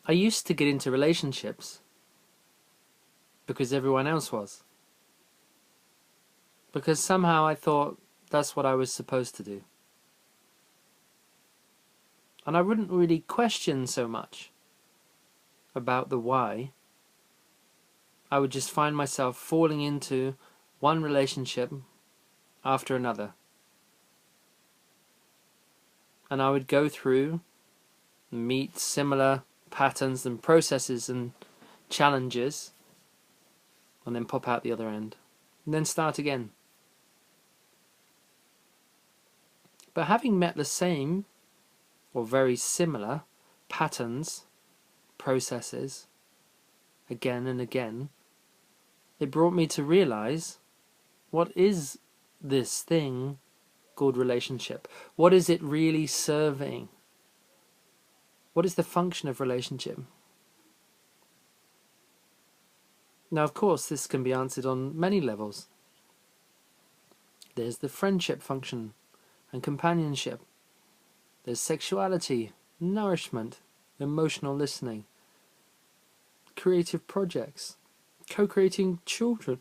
I used to get into relationships because everyone else was. Because somehow I thought that's what I was supposed to do. And I wouldn't really question so much about the why. I would just find myself falling into one relationship after another. And I would go through, meet similar patterns and processes and challenges, and then pop out the other end. And then start again. But having met the same or very similar patterns, processes, again and again, it brought me to realize, what is this thing called relationship? What is it really serving? What is the function of relationship? Now, of course, this can be answered on many levels. There's the friendship function and companionship. There's sexuality, nourishment, emotional listening, creative projects, co-creating children,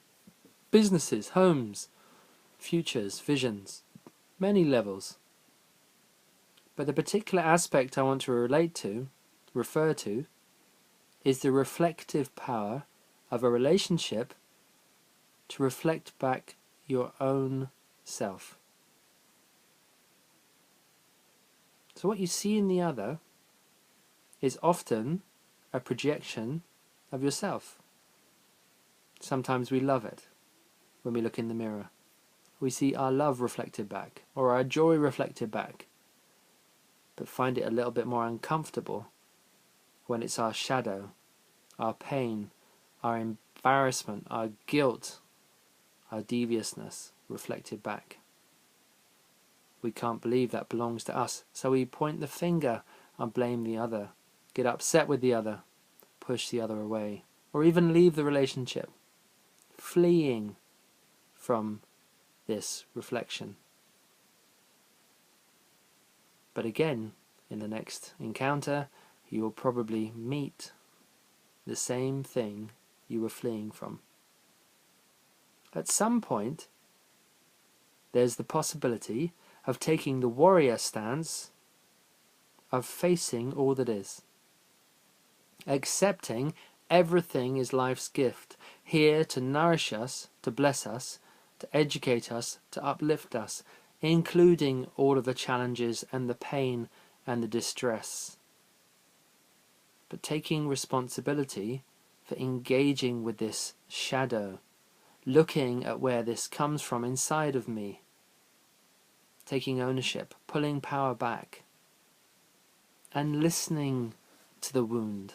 businesses, homes, futures, visions, many levels. But the particular aspect I want to refer to, is the reflective power of a relationship to reflect back your own self. So what you see in the other is often a projection of yourself. Sometimes we love it when we look in the mirror. We see our love reflected back, or our joy reflected back, but find it a little bit more uncomfortable when it's our shadow, our pain, our embarrassment, our guilt, our deviousness reflected back. We can't believe that belongs to us, so we point the finger and blame the other, get upset with the other, push the other away, or even leave the relationship, fleeing from this reflection. But again, in the next encounter, you will probably meet the same thing you were fleeing from. At some point, there's the possibility of taking the warrior stance, of facing all that is, accepting everything is life's gift, here to nourish us, to bless us, to educate us, to uplift us, including all of the challenges and the pain and the distress. But taking responsibility for engaging with this shadow, looking at where this comes from inside of me, taking ownership, pulling power back, and listening to the wound,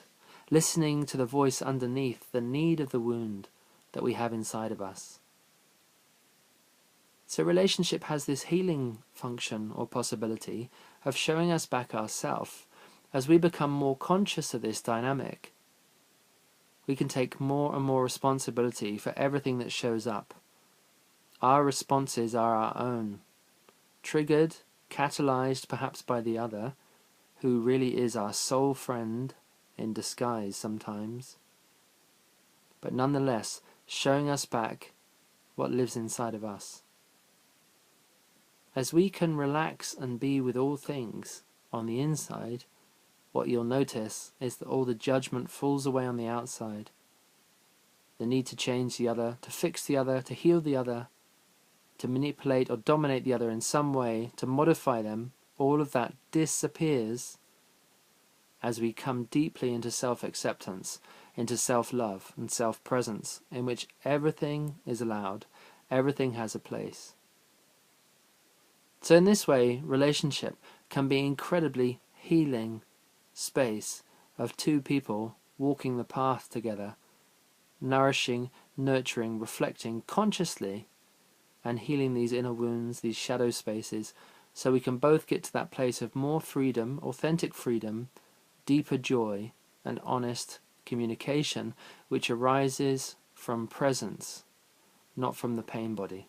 listening to the voice underneath the need of the wound that we have inside of us. So relationship has this healing function or possibility of showing us back ourselves. As we become more conscious of this dynamic, we can take more and more responsibility for everything that shows up. Our responses are our own, triggered, catalyzed perhaps by the other, who really is our soul friend in disguise sometimes, but nonetheless showing us back what lives inside of us. As we can relax and be with all things on the inside, what you'll notice is that all the judgment falls away on the outside. The need to change the other, to fix the other, to heal the other, to manipulate or dominate the other in some way, to modify them, all of that disappears as we come deeply into self-acceptance, into self-love and self-presence, in which everything is allowed, everything has a place. So in this way, relationship can be incredibly healing space of two people walking the path together, nourishing, nurturing, reflecting consciously, and healing these inner wounds, these shadow spaces, so we can both get to that place of more freedom, authentic freedom, deeper joy, and honest communication, which arises from presence, not from the pain body.